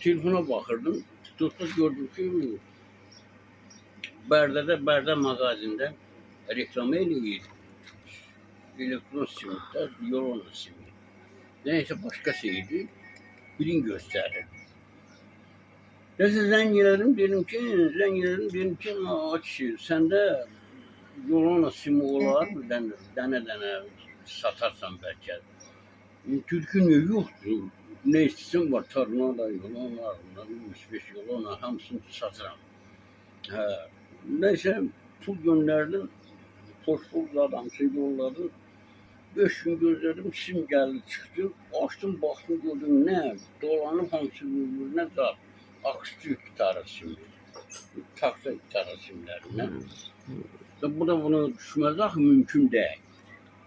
telefona bakırdım. Tuttu gördüm ki Bərdə mağazində reklam eləyir. Elektron simdə, Yola simi. Neyse başka şeydi. Birini gösterir. Neyse zəng elədim, dedim ki, kişi, səndə Yola simi olar mı? Dənə satarsan bəlkə. Türkün yoktur. Ne istesin var, Tornado, Yola, 35 Yola, hamısını satıram. Neyse pul gönderdim. Poşpul adamsı yolladım. 5 gün gözledim, sim geldi çıktı. Açtım baktım gördüm ne? Dolanıp hamısı birbirine zat. Aküstü gitarı simi. Taksa gitarı simlerine. Bu da bunu düşmez mümkün değil.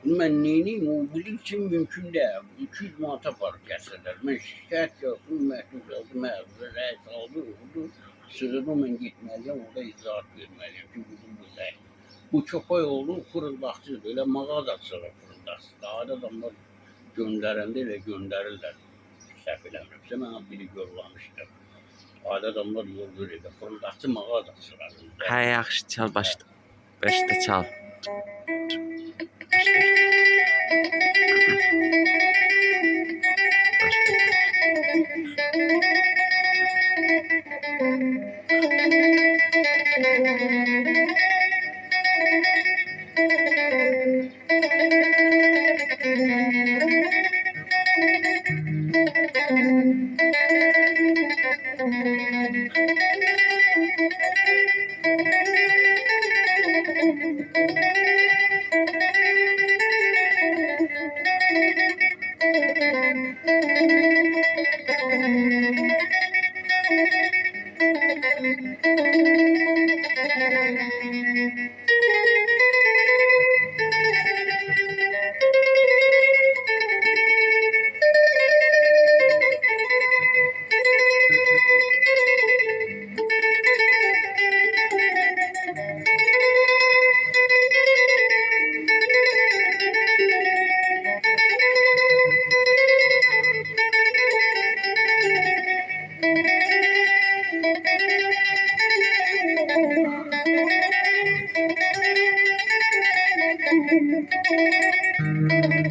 Bunu ben neyini mobil için mümkün değil. 200 manata var keseler. Ben şikayet yaptım, mektup yazdım, reis aldı. Sırada ben gitmeliyim, orada izahat vermeliyim. Çünkü bu değil. Bu çok ay oldu, fırıldakçı, böyle mağazacılar fırıldakçı. Daha da adamlar gönderende ve gönderirler. Səhv eləmirəmsə, mən biri görülmüşdüm. Aile adamlar yol verir, fırıldakçı mağazacılar. Hə, yaxşı, çal başla. Başla çal. Thank you.